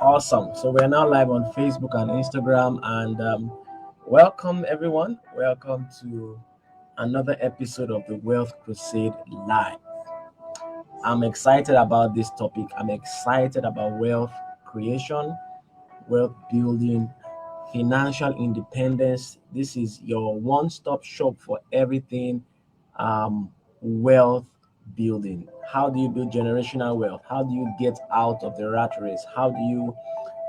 Awesome. So we're now live on Facebook and Instagram, and welcome everyone. Welcome to another episode of the Wealth Crusade Live. I'm excited about this topic. I'm excited about wealth creation, wealth building, financial independence. This is your one-stop shop for everything wealth building. How do you build generational wealth? How do you get out of the rat race? How do you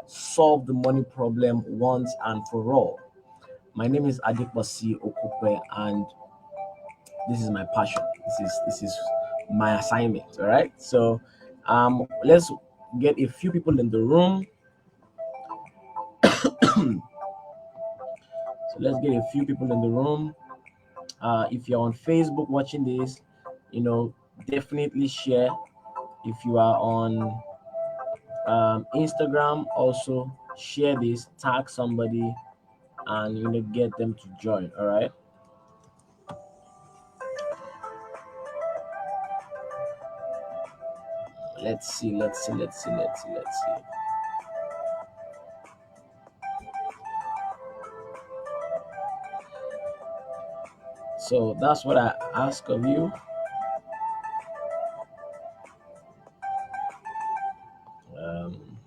solve the money problem once and for all? My name is Adeposi Okupe, and this is my passion. This is my assignment. All right. So let's get a few people in the room. So let's get a few people in the room. If you're on Facebook watching this, definitely share. If you are on Instagram, also share this, tag somebody, and get them to join. All right. Let's see. So that's what I ask of you. Um,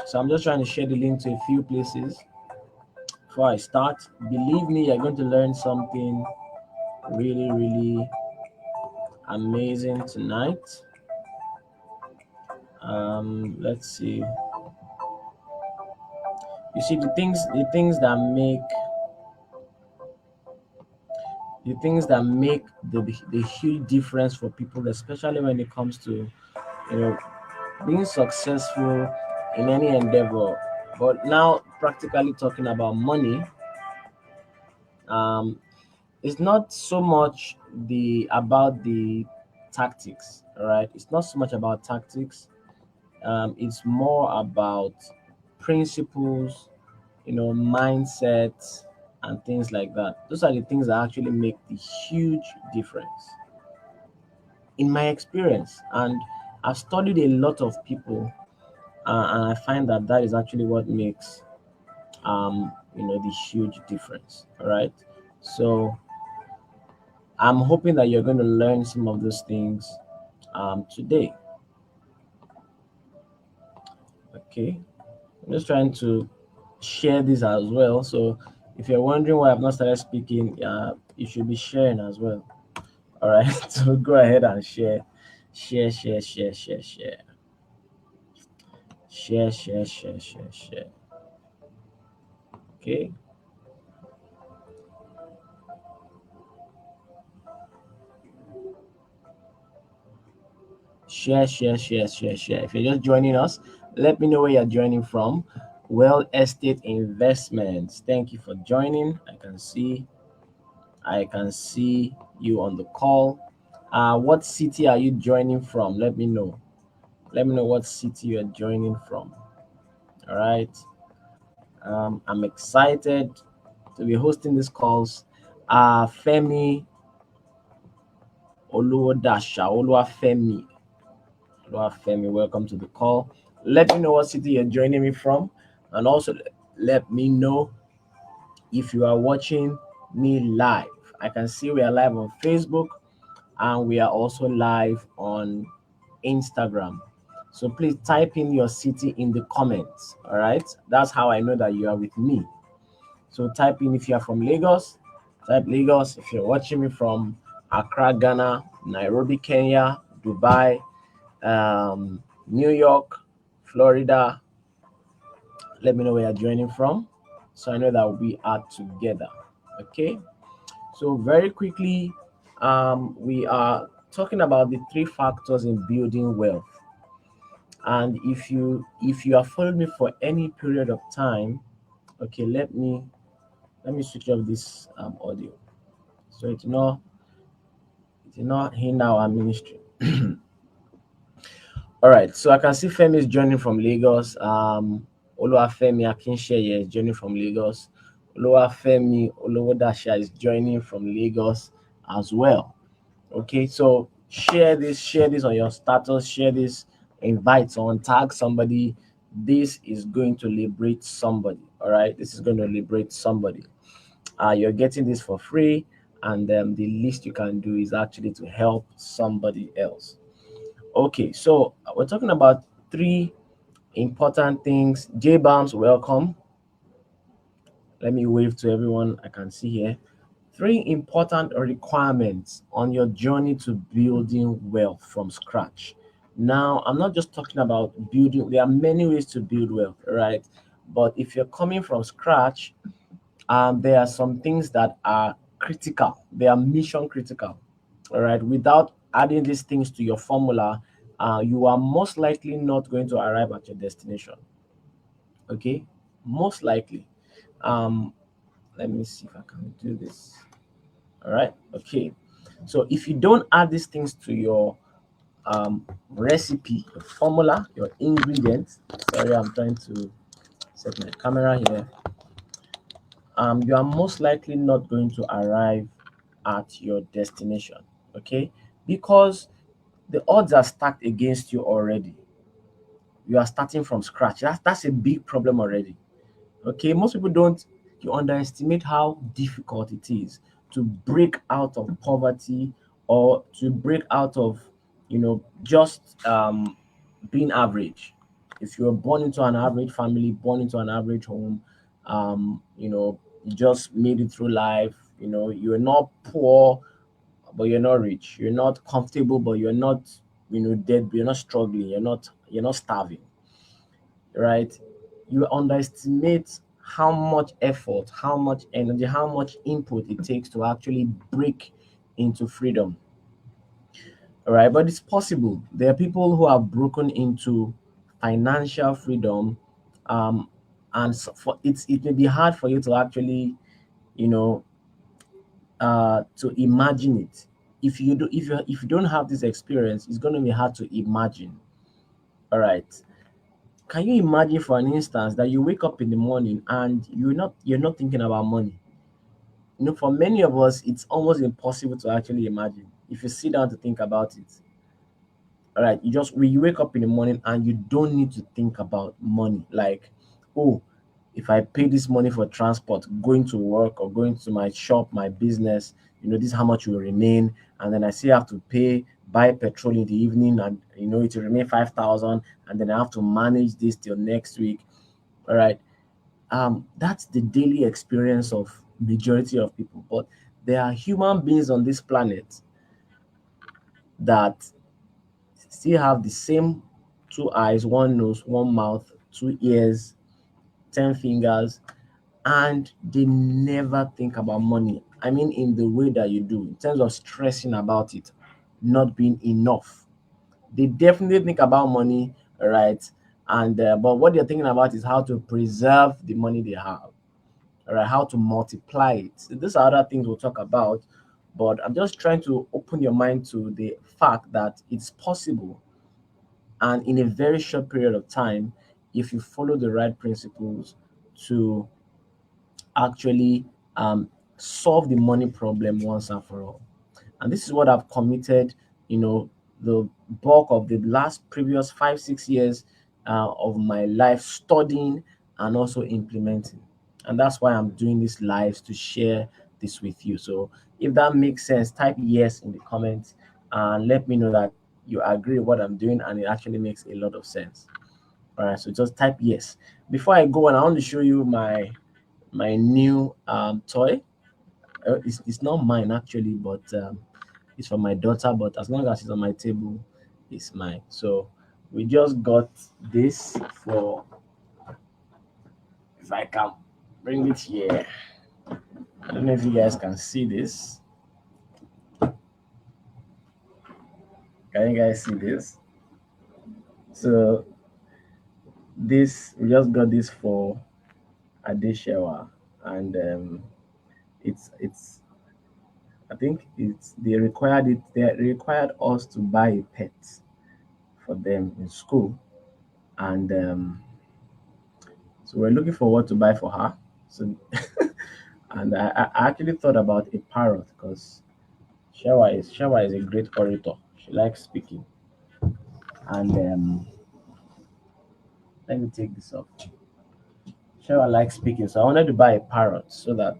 so I'm just trying to share the link to a few places before I start. Believe me, you're going to learn something really, really amazing tonight. Let's see. You see, the things that make the huge difference for people, especially when it comes to you know being successful in any endeavor. But now, practically talking about money, um, it's not so much about the tactics. All right, it's not so much about tactics. It's more about principles, mindsets, and things like that. Those are the things that actually make the huge difference, in my experience. And I've studied a lot of people, and I find that that is actually what makes the huge difference. All right. So I'm hoping that you're going to learn some of those things today. Okay. I'm just trying to share this as well. So if you're wondering why I've not started speaking, you should be sharing as well. All right. So go ahead and share. Share, share, share, share, share. Share, share, share, share, share. Okay. Share, share, share, share, share. If you're just joining us, let me know where you're joining from. Well Estate Investments. Thank you for joining. I can see you on the call. What city are you joining from? Let me know. Let me know what city you're joining from. All right. I'm excited to be hosting these calls. Femi Oluwadasha, Oluwafemi, welcome to the call. Let me know what city you're joining me from, and also let me know if you are watching me live. I can see we are live on Facebook, and we are also live on Instagram. So please type in your city in the comments. All right, that's how I know that you are with me. So type in if you are from Lagos, type Lagos. If you're watching me from Accra, Ghana, Nairobi, Kenya, Dubai, New York, Florida, let me know where you're joining from, so I know that we are together. Okay. So very quickly, we are talking about the three factors in building wealth. And if you have followed me for any period of time, okay, let me switch off this audio, so it not hinder our ministry. All right, so I can see Femi is joining from Lagos. Oluwafemi Akinsheye is joining from Lagos. Oluwafemi Olowodasha is joining from Lagos as well. Okay, so share this on your status, share this, invite someone, tag somebody. This is going to liberate somebody. All right, this is going to liberate somebody. You're getting this for free, and the least you can do is actually to help somebody else. Okay, so we're talking about three important things. J Bams, welcome. Let me wave to everyone I can see here. Three important requirements on your journey to building wealth from scratch. Now, I'm not just talking about building, there are many ways to build wealth, right? But if you're coming from scratch, there are some things that are critical, they are mission critical, all right? Without adding these things to your formula, you are most likely not going to arrive at your destination, okay? Most likely. Um, Let me see if I can do this. All right. Okay. So if you don't add these things to your recipe, your formula, your ingredients. Sorry, I'm trying to set my camera here. You are most likely not going to arrive at your destination. Okay, because the odds are stacked against you already. You are starting from scratch. That's a big problem already. Okay, most people don't, you underestimate how difficult it is to break out of poverty, or to break out of, just being average. If you're born into an average family, born into an average home, you just made it through life. You're not poor, but you're not rich. You're not comfortable, but you're not, dead. You're not struggling. You're not starving, right? You underestimate how much effort, how much energy, how much input it takes to actually break into freedom. All right, but it's possible. There are people who have broken into financial freedom, and it may be hard for you to actually, you know, to imagine it. If you don't have this experience, it's going to be hard to imagine. All right. Can you imagine for an instance that you wake up in the morning and you're not thinking about money? For many of us, it's almost impossible to actually imagine if you sit down to think about it. All right, when you wake up in the morning and you don't need to think about money, like, oh, if I pay this money for transport, going to work or going to my shop, my business, this is how much will remain, and then I still have to buy petrol in the evening, and it will remain 5,000, and then I have to manage this till next week. All right, that's the daily experience of majority of people. But there are human beings on this planet that still have the same two eyes, one nose, one mouth, two ears, 10 fingers, and they never think about money. I mean, in the way that you do, in terms of stressing about it not being enough. They definitely think about money, right? And but what they're thinking about is how to preserve the money they have, all right? How to multiply it. So these are other things we'll talk about, but I'm just trying to open your mind to the fact that it's possible, and in a very short period of time, if you follow the right principles, to actually solve the money problem once and for all. And this is what I've committed, the bulk of the last previous 5 6 years of my life studying and also implementing. And that's why I'm doing these lives, to share this with you. So if that makes sense, type yes in the comments and let me know that you agree with what I'm doing and it actually makes a lot of sense. All right, so just type yes. Before I go on, I want to show you my new toy. It's not mine actually, but it's for my daughter. But as long as it's on my table, it's mine. So we just got this for, if I can bring it here. I don't know if you guys can see this. Can you guys see this? So this, we just got this for Adeshewa, and it's I think they required us to buy a pet for them in school, and so we're looking for what to buy for her. So and I actually thought about a parrot, because Shawa is a great orator. She likes speaking. And let me take this off. Shawa likes speaking, so I wanted to buy a parrot so that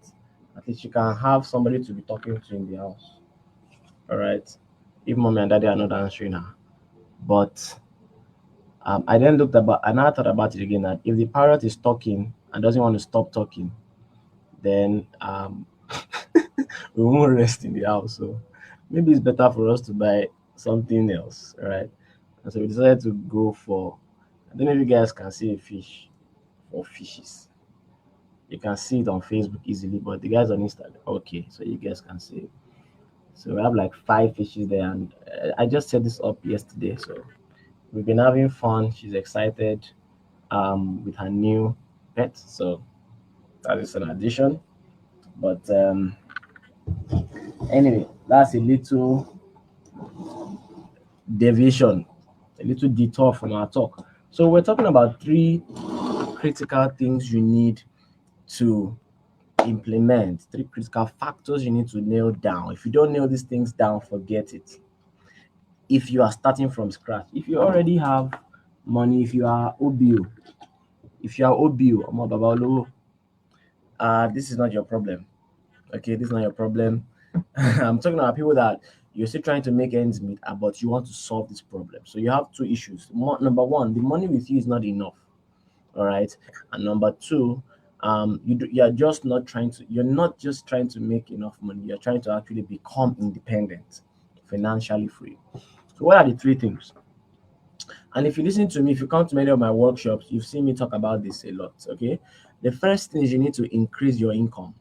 at least she can have somebody to be talking to in the house. All right. If mommy and daddy are not answering her, but I then looked about and I thought about it again that if the parrot is talking and doesn't want to stop talking, then we won't rest in the house. So maybe it's better for us to buy something else, right? And so we decided to go for. I don't know if you guys can see a fish or fishes. You can see it on Facebook easily, but the guys on Instagram, okay, so you guys can see it. So we have like 5 fishes there, and I just set this up yesterday. So we've been having fun. She's excited with her new pet. So that is an addition. But anyway, that's a little deviation, a little detour from our talk. So we're talking about 3 critical things you need to implement, 3 critical factors you need to nail down. If you don't nail these things down, forget it. If you are starting from scratch, if you already have money, if you are OBO, Omo Babalo, this is not your problem. Okay, this is not your problem. I'm talking about people that you're still trying to make ends meet, but you want to solve this problem. So you have 2 issues. Number one, the money with you is not enough. All right, and number two, you're just not trying to. You're not just trying to make enough money. You're trying to actually become independent, financially free. So what are the 3 things? And if you listen to me, if you come to many of my workshops, you've seen me talk about this a lot. Okay, the first thing is you need to increase your income.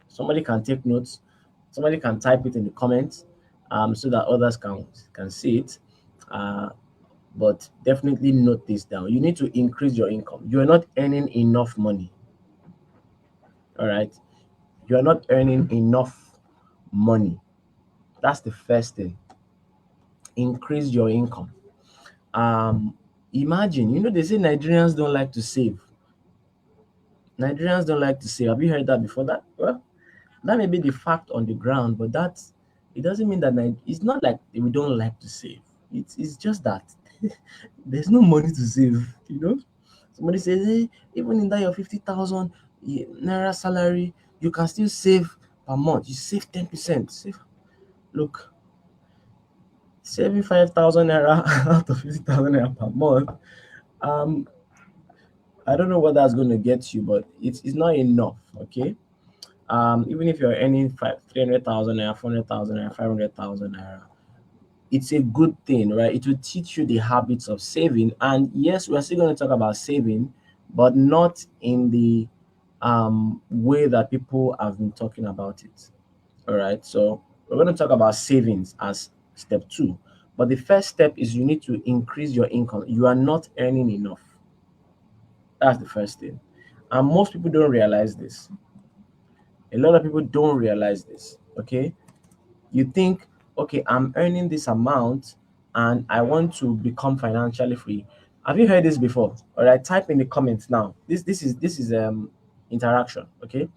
Somebody can take notes. Somebody can type it in the comments, so that others can see it. Uh, but definitely note this down. You need to increase your income. You are not earning enough money. All right, you are not earning enough money. That's the first thing. Increase your income. Um, Imagine, they say Nigerians don't like to save. Nigerians don't like to save. Have you heard that before? That may be the fact on the ground, but it doesn't mean that it's not like we don't like to save. It's just that there's no money to save. Somebody says, hey, even in that your 50,000 naira salary, you can still save per month. You save 10%. Look, saving 5,000 naira out of 50,000 naira per month. Um, I don't know what that's going to get you, but it's not enough. Okay. Even if you're earning 300,000 naira, 400,000 naira, 500,000 naira, it's a good thing, right? It will teach you the habits of saving. And yes, we're still going to talk about saving, but not in the way that people have been talking about it. All right. So we're going to talk about savings as step 2. But the first step is you need to increase your income. You are not earning enough. That's the first thing. And most people don't realize this. A lot of people don't realize this. Okay. You think, okay, I'm earning this amount and I want to become financially free. Have you heard this before? All right, type in the comments now. This is interaction. Okay.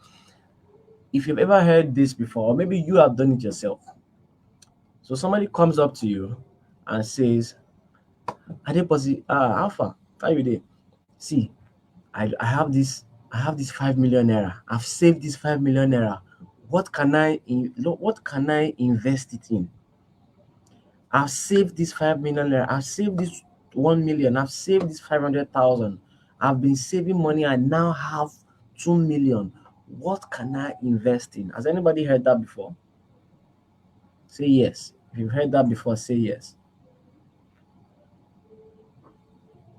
If you've ever heard this before, or maybe you have done it yourself. So somebody comes up to you and says, Adeposi, Alpha, how you doing? See, I have this 5 million naira. I've saved this 5 million naira. What can I invest it in? I've saved this 5 million naira. I've saved this 1 million. I've saved this 500,000. I've been saving money. I now have 2 million. What can I invest in? Has anybody heard that before? Say yes. If you've heard that before, say yes.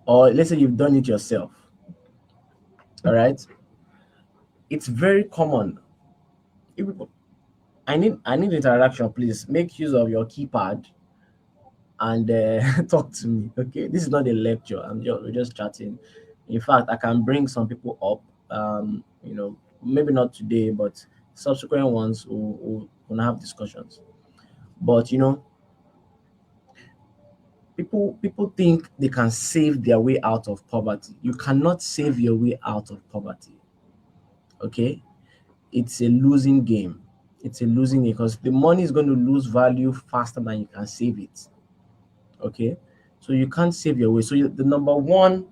Or let's say you've done it yourself. All right. It's very common. If people- I need interaction. Please make use of your keypad and talk to me. Okay, this is not a lecture. We're just chatting. In fact, I can bring some people up. Maybe not today, but subsequent ones will have discussions. But people think they can save their way out of poverty. You cannot save your way out of poverty. Okay, it's a losing game. it's a losing game, because the money is going to lose value faster than you can save it. Okay, so you can't save your way. So the number one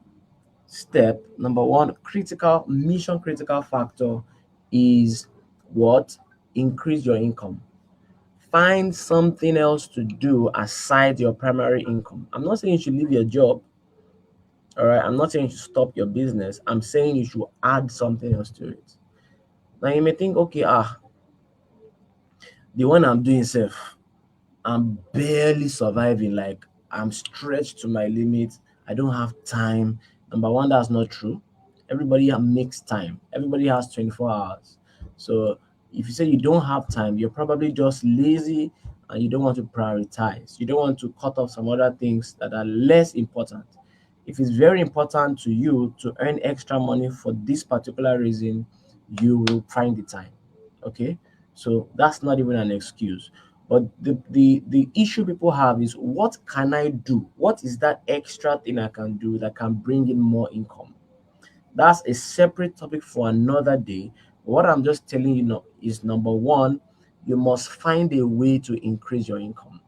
step, number one critical, mission critical factor is what? Increase your income. Find something else to do aside your primary income. I'm not saying you should leave your job. All right, I'm not saying you should stop your business. I'm saying you should add something else to it. Now you may think, okay, the one I'm doing safe, I'm barely surviving. Like, I'm stretched to my limit. I don't have time. Number one, that's not true. Everybody makes time. Everybody has 24 hours. So if you say you don't have time, you're probably just lazy and you don't want to prioritize. You don't want to cut off some other things that are less important. If it's very important to you to earn extra money for this particular reason, you will find the time. Okay, so that's not even an excuse. But the issue people have is, what can I do? What is that extra thing I can do that can bring in more income? That's a separate topic for another day. What I'm just telling you now is, number one, you must find a way to increase your income.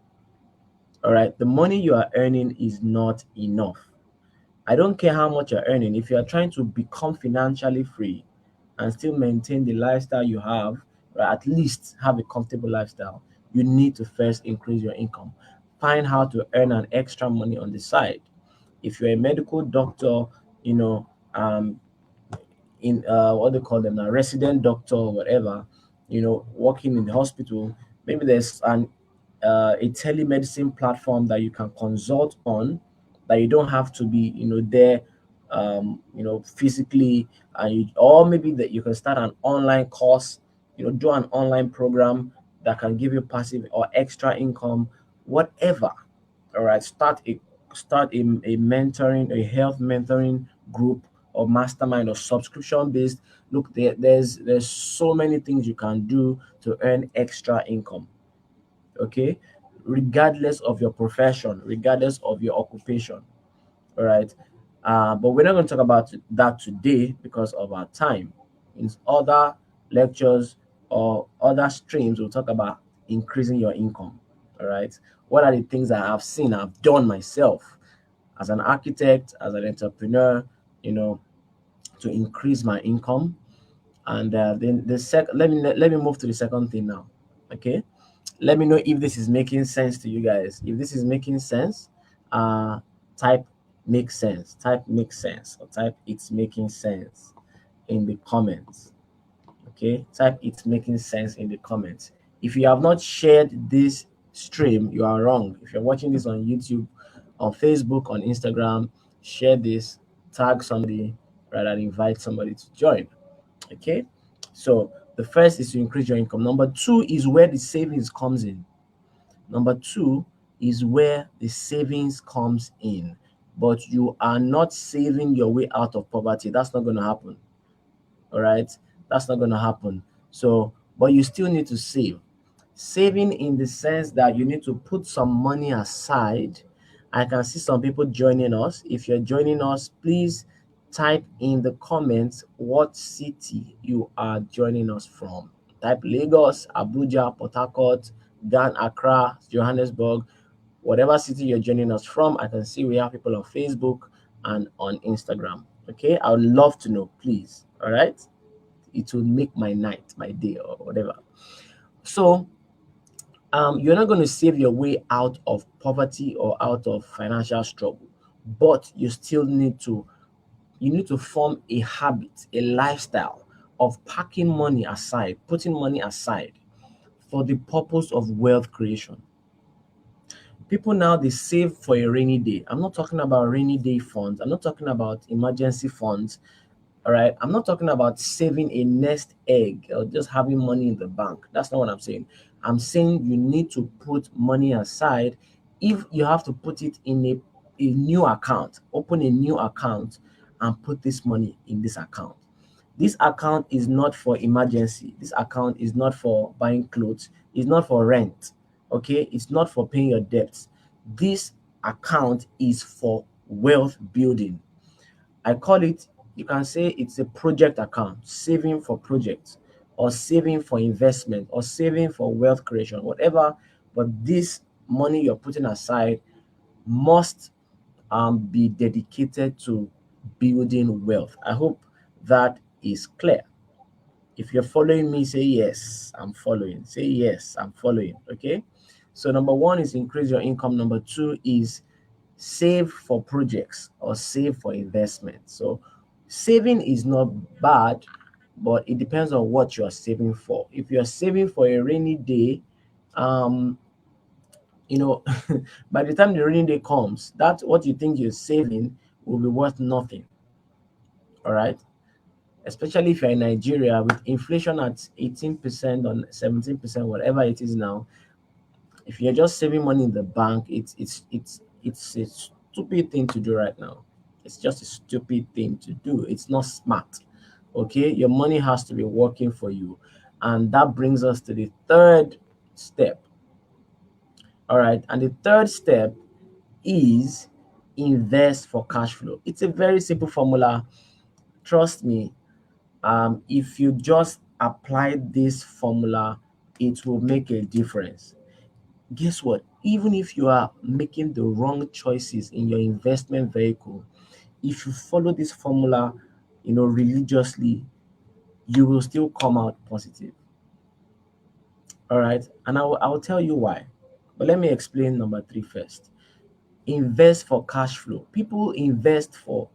All right, the money you are earning is not enough. I don't care how much you're earning. If you're trying to become financially free and still maintain the lifestyle you have, or at least have a comfortable lifestyle, you need to first increase your income. Find how to earn an extra money on the side. If you're a medical doctor, you know, in what they call them now, resident doctor or whatever, working in the hospital, maybe there's a telemedicine platform that you can consult on, that you don't have to be there physically, or maybe that you can start an online course, do an online program that can give you passive or extra income, whatever. All right, start a mentoring, a health mentoring group or mastermind or subscription based. Look, there's so many things you can do to earn extra income. Okay, regardless of your profession, regardless of your occupation. All right, but we're not going to talk about that today because of our time. In other lectures or other streams, we'll talk about increasing your income. All right, what are the things that I've seen, I've done myself as an architect, as an entrepreneur, you know to increase my income. And then let me move to the second thing now. Okay, let me know if this is making sense to you guys. If this is making sense, uh type makes sense, type makes sense, or type it's making sense in the comments. Okay, type it's making sense in the comments. If you have not shared this stream, you are wrong. If you're watching this on YouTube, on Facebook, on Instagram, share this, tag somebody, rather than invite somebody to join. Okay, so the first is to increase your income. Number two is where the savings comes in. Number two is where the savings comes in. But you are not saving your way out of poverty. That's not going to happen. All right, that's not going to happen. So, but you still need to save. Saving in the sense that you need to put some money aside. I can see some people joining us. If you're joining us, please type in the comments what city you are joining us from. Type Lagos, Abuja, Port Harcourt, Ghana, Accra, Johannesburg, whatever city you're joining us from. I can see we have people on Facebook and on Instagram. Okay, I would love to know, please. All right, it will make my night, my day, or whatever. So you're not going to save your way out of poverty or out of financial struggle, but you need to form a habit, a lifestyle of packing money aside, putting money aside for the purpose of wealth creation. People now, they save for a rainy day. I'm not talking about rainy day funds. I'm not talking about emergency funds. All right, I'm not talking about saving a nest egg or just having money in the bank. That's not what I'm saying. I'm saying you need to put money aside. If you have to put it in a new account, open a new account and put this money in this account. This account is not for emergency. This account is not for buying clothes. It's not for rent. Okay, it's not for paying your debts. This account is for wealth building. I call it, you can say it's a project account, saving for projects. or saving for investment or saving for wealth creation, whatever. But this money you're putting aside must be dedicated to building wealth. I hope that is clear. If you're following me, say yes, I'm following. Say yes, I'm following. Okay. So number one is increase your income. Number two is save for projects or save for investment. So saving is not bad, but it depends on what you are saving for. If you're saving for a rainy day, um, you know, by the time the rainy day comes, that what you think you're saving will be worth nothing. All right. Especially if you're in Nigeria with inflation at 18% or 17%, whatever it is now. If you're just saving money in the bank, it's a stupid thing to do right now. It's just a stupid thing to do. It's not smart. Okay, your money has to be working for you, and that brings us to the third step. All right, and the third step is invest for cash flow. It's a very simple formula. Trust me. If you just apply this formula, it will make a difference. Guess what? Even if you are making the wrong choices in your investment vehicle, if you follow this formula, religiously, you will still come out positive. All right. And I will tell you why. But let me explain number three first. Invest for cash flow. People invest for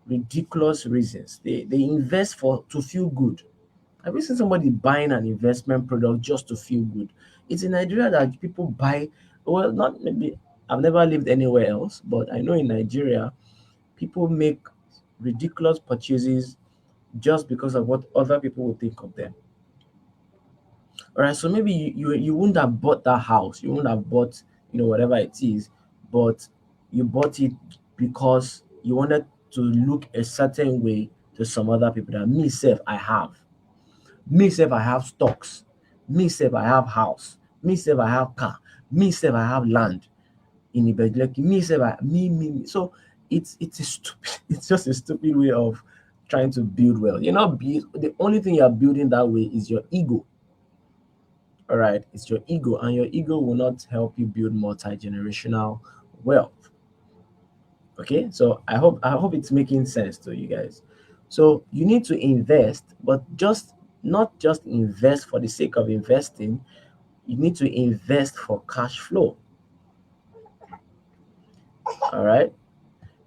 ridiculous reasons. They invest for to feel good. Have you seen somebody buying an investment product just to feel good? It's in Nigeria that people buy, well, not maybe, I've never lived anywhere else, but I know in Nigeria, people make ridiculous purchases just because of what other people will think of them. All right, so maybe you wouldn't have bought that house, you wouldn't have bought, whatever it is, but you bought it because you wanted to look a certain way to some other people that me self I have. Me sef I have stocks. Me sef I have house. Me sef I have car. Me sef I have land in Ibejuleki. Me sef I me. So it's a stupid. It's just a stupid way of trying to build wealth. You're not the only thing you are building that way is your ego. All right, it's your ego, and your ego will not help you build multi-generational wealth. Okay, so I hope it's making sense to you guys. So you need to invest, but just not just invest for the sake of investing. You need to invest for cash flow. All right,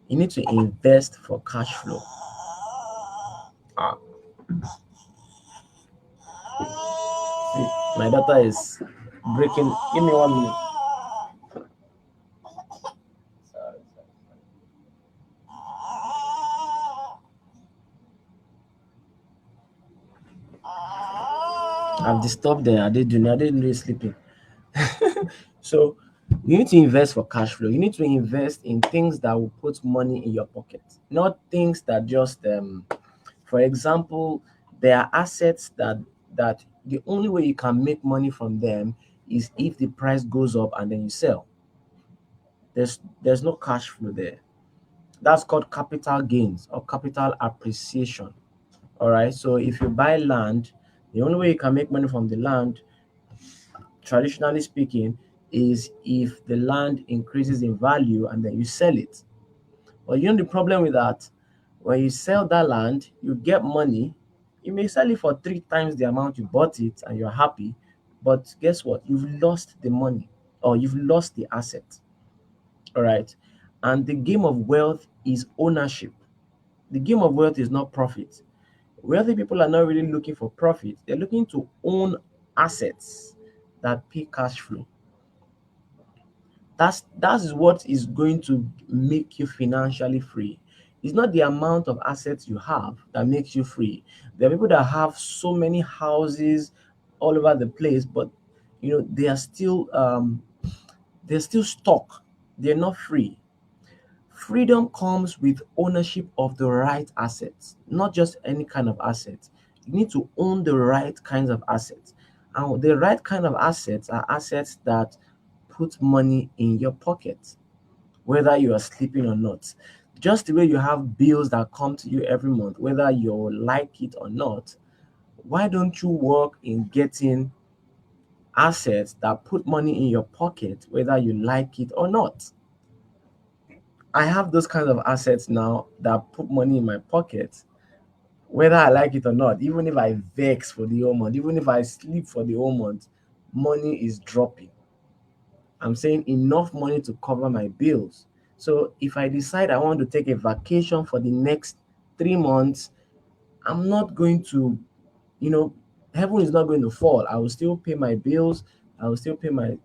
you need to invest for cash flow. Ah, see, my daughter is breaking. Give me 1 minute. I've disturbed them. I didn't really sleeping. So you need to invest for cash flow. You need to invest in things that will put money in your pocket, not things that just for example, there are assets that the only way you can make money from them is if the price goes up and then you sell. There's no cash flow there. That's called capital gains or capital appreciation. All right. So if you buy land, the only way you can make money from the land, traditionally speaking, is if the land increases in value and then you sell it. But the problem with that, when you sell that land, you get money. You may sell it for 3 times the amount you bought it and you're happy. But guess what? You've lost the money or you've lost the asset. All right. And the game of wealth is ownership. The game of wealth is not profit. Wealthy people are not really looking for profit, they're looking to own assets that pay cash flow. That is what is going to make you financially free. It's not the amount of assets you have that makes you free. There are people that have so many houses all over the place, but they're still stuck. They're not free. Freedom comes with ownership of the right assets, not just any kind of assets. You need to own the right kinds of assets. And the right kind of assets are assets that put money in your pocket, whether you are sleeping or not. Just the way you have bills that come to you every month, whether you like it or not, why don't you work in getting assets that put money in your pocket, whether you like it or not? I have those kinds of assets now that put money in my pocket, whether I like it or not. Even if I vex for the whole month, even if I sleep for the whole month, money is dropping. I'm saying enough money to cover my bills. So if I decide I want to take a vacation for the next 3 months, I'm not going to, you know, heaven is not going to fall. I will still pay my bills. I will still pay my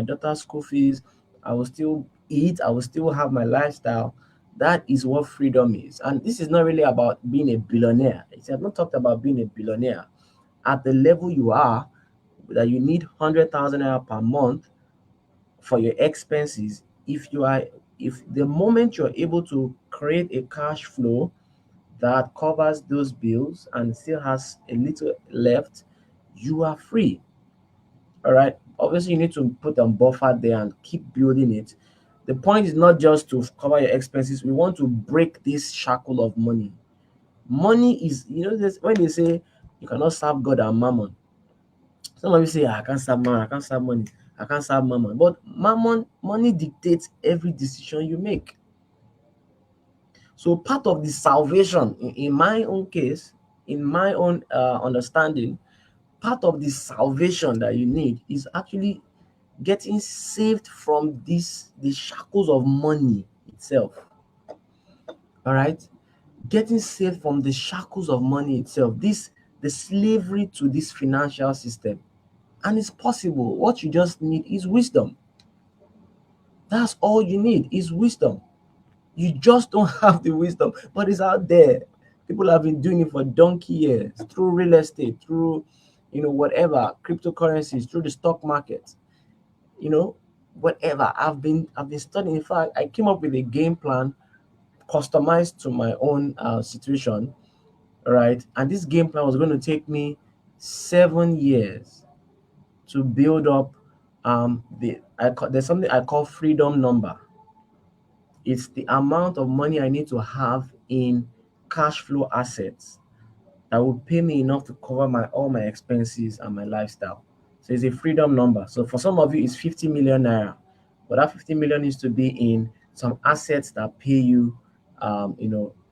daughter's school fees. I will still eat. I will still have my lifestyle. That is what freedom is. And this is not really about being a billionaire. I've not talked about being a billionaire. At the level you are, that you need 100,000 naira per month for your expenses, if the moment you're able to create a cash flow that covers those bills and still has a little left, you are free. All right. Obviously, you need to put a buffer there and keep building it. The point is not just to cover your expenses. We want to break this shackle of money. Money is, this, when they say you cannot serve God and mammon. Some of you say, "Ah, I can't serve mammon, I can't serve money, I can't serve mammon." But money dictates every decision you make. So part of the salvation, in my own case, in my own understanding, part of the salvation that you need is actually getting saved from the shackles of money itself. All right, getting saved from the shackles of money itself, the slavery to this financial system. And it's possible. What you just need is wisdom. That's all you need is wisdom. You just don't have the wisdom, but it's out there. People have been doing it for donkey years through real estate, through whatever, cryptocurrencies, through the stock market, you know, whatever. I've been studying. In fact, I came up with a game plan customized to my own situation, right? And this game plan was going to take me 7 years to build up there's something I call freedom number. It's the amount of money I need to have in cash flow assets that will pay me enough to cover all my expenses and my lifestyle. So it's a freedom number. So for some of you, it's 50 million naira, but that 50 million needs to be in some assets that pay you,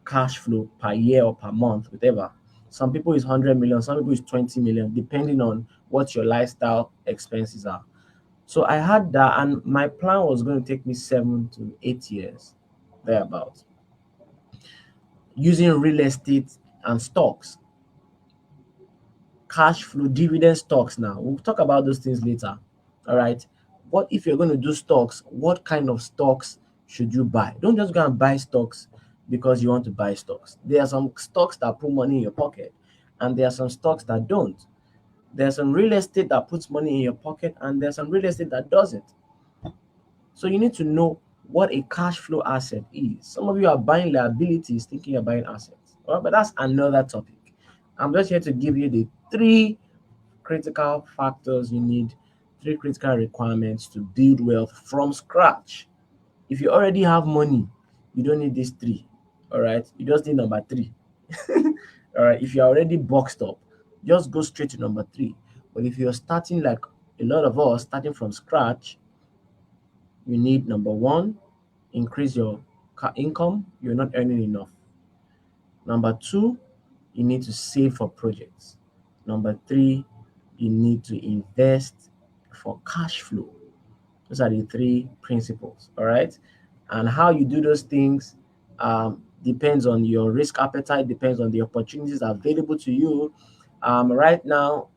cash flow per year or per month, whatever. Some people is 100 million, some people is 20 million, depending on what your lifestyle expenses are. So I had that, and my plan was going to take me 7 to 8 years, thereabouts, using real estate and stocks, cash flow, dividend stocks. Now we'll talk about those things later. All right. What if you're going to do stocks? What kind of stocks should you buy? Don't just go and buy stocks because you want to buy stocks. There are some stocks that put money in your pocket, and there are some stocks that don't. There's some real estate that puts money in your pocket, and there's some real estate that doesn't. So you need to know what a cash flow asset is. Some of you are buying liabilities thinking you're buying assets. All right, but that's another topic. I'm just here to give you the three critical factors you need, three critical requirements to build wealth from scratch. If you already have money, you don't need these three. All right, you just need number three. All right, if you're already boxed up, just go straight to number three. But if you're starting like a lot of us, starting from scratch, you need number one, increase your income. You're not earning enough. Number two, you need to save for projects. Number three, you need to invest for cash flow. Those are the three principles. All right. And how you do those things depends on your risk appetite, depends on the opportunities available to you. Right now,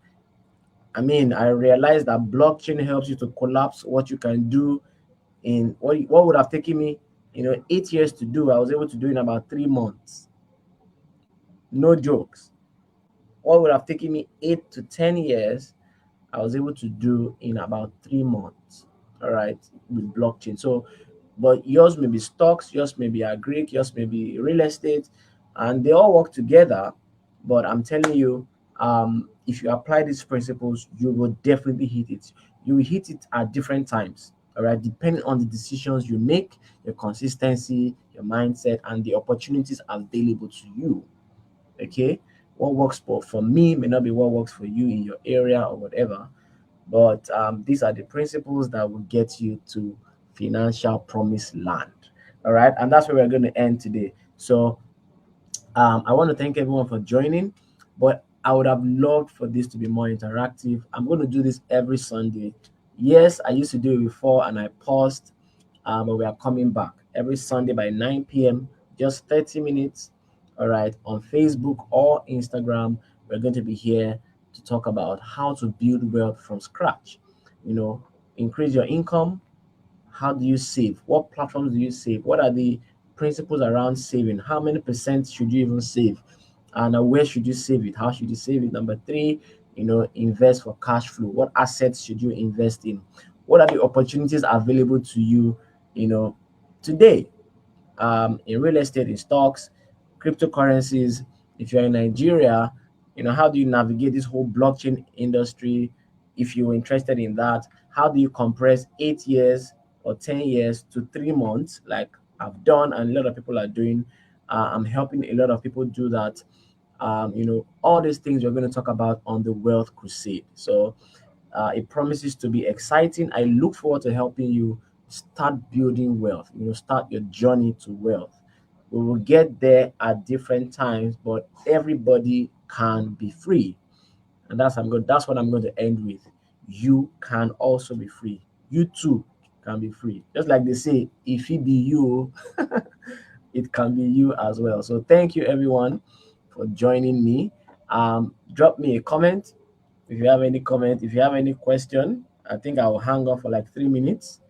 I realize that blockchain helps you to collapse what you can do in what would have taken me 8 years to do. I was able to do in about 3 months. No jokes. What would have taken me 8 to 10 years, I was able to do in about 3 months. All right, with blockchain. So, but yours may be stocks, yours may be agri, yours may be real estate, and they all work together. But I'm telling you, if you apply these principles, you will definitely hit it. You will hit it at different times. All right, depending on the decisions you make, your consistency, your mindset, and the opportunities available to you. Okay. What works for me may not be what works for you in your area or whatever. But these are the principles that will get you to financial promised land. All right. And that's where we're going to end today. So I want to thank everyone for joining, but I would have loved for this to be more interactive. I'm going to do this every Sunday. Yes, I used to do it before and I paused, but we are coming back every Sunday by 9 p.m., just 30 minutes. All right, on Facebook or Instagram, we're going to be here to talk about how to build wealth from scratch. You know, increase your income. How do you save? What platforms do you save? What are the principles around saving? How many percent should you even save? And where should you save it? How should you save it? Number three, invest for cash flow. What assets should you invest in? What are the opportunities available to you, today? In real estate, in stocks, cryptocurrencies. If you're in Nigeria, how do you navigate this whole blockchain industry? If you're interested in that, how do you compress 8 years or 10 years to 3 months, like I've done and a lot of people are doing? I'm helping a lot of people do that. All these things we're going to talk about on the Wealth Crusade. So it promises to be exciting. I look forward to helping you start building wealth, start your journey to wealth. We will get there at different times, but everybody can be free. And that's what I'm going to end with. You can also be free. You too can be free. Just like they say, if it be you, it can be you as well. So thank you everyone for joining me. Drop me a comment if you have any comment. If you have any question, I think I will hang on for like 3 minutes.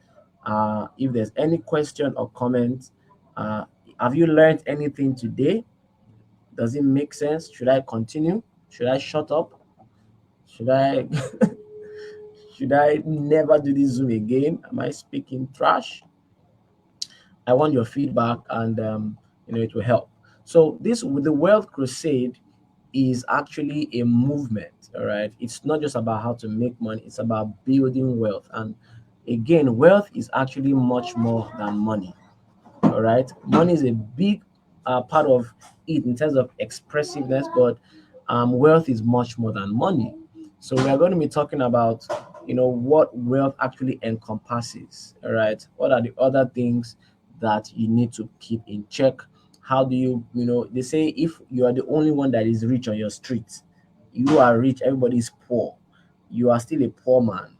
If there's any question or comment, uh, have you learned anything today? Does it make sense? Should I continue? Should I shut up? Should I should I never do this Zoom again? Am I speaking trash? I want your feedback, and it will help. So this with the Wealth Crusade is actually a movement. All right, it's not just about how to make money; it's about building wealth. And again, wealth is actually much more than money. All right, money is a big part of it in terms of expressiveness, but wealth is much more than money. So we are going to be talking about what wealth actually encompasses. All right, what are the other things that you need to keep in check? How do they say if you are the only one that is rich on your street, you are rich, everybody is poor, you are still a poor man.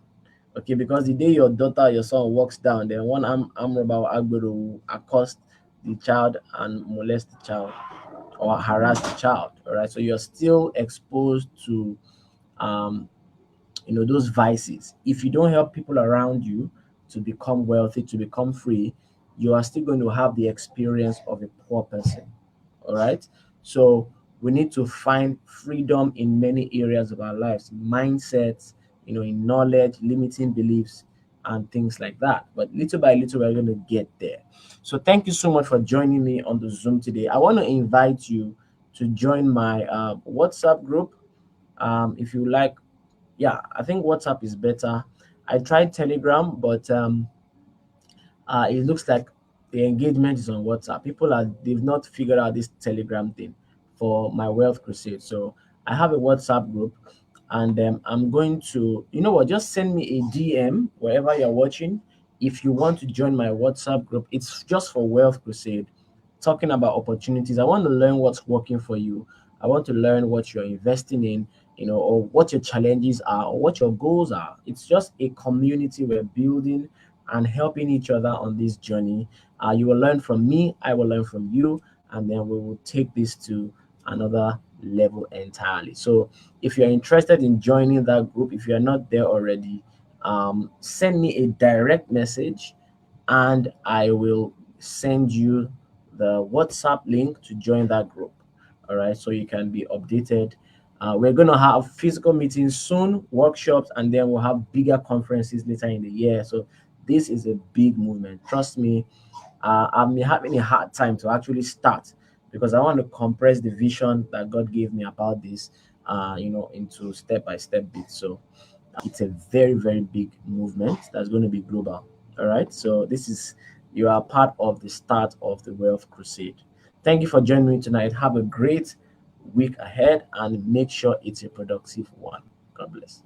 Okay, because the day your daughter, your son walks down, then one arm robber will accost the child and molest the child or harass the child. All right, so you're still exposed to um those vices. If you don't help people around you to become wealthy, to become free, you are still going to have the experience of a poor person. All right, so we need to find freedom in many areas of our lives, mindsets, in knowledge, limiting beliefs, and things like that. But little by little, we're going to get there. So thank you so much for joining me on the Zoom today. I want to invite you to join my WhatsApp group. If you like, yeah, I think WhatsApp is better. I tried Telegram, but it looks like the engagement is on WhatsApp. They've not figured out this Telegram thing for my Wealth Crusade. So I have a WhatsApp group, and I'm going to, just send me a DM wherever you're watching. If you want to join my WhatsApp group, it's just for Wealth Crusade, talking about opportunities. I want to learn what's working for you. I want to learn what you're investing in, or what your challenges are, or what your goals are. It's just a community we're building and helping each other on this journey. You will learn from me, I will learn from you, and then we will take this to another level entirely. So if you're interested in joining that group, if you're not there already, send me a direct message and I will send you the WhatsApp link to join that group. All right, so you can be updated. We're going to have physical meetings soon, workshops, and then we'll have bigger conferences later in the year. So this is a big movement. Trust me, I'm having a hard time to actually start because I want to compress the vision that God gave me about this, into step-by-step bits. So it's a very, very big movement that's going to be global. All right. So you are part of the start of the Wealth Crusade. Thank you for joining me tonight. Have a great week ahead and make sure it's a productive one. God bless.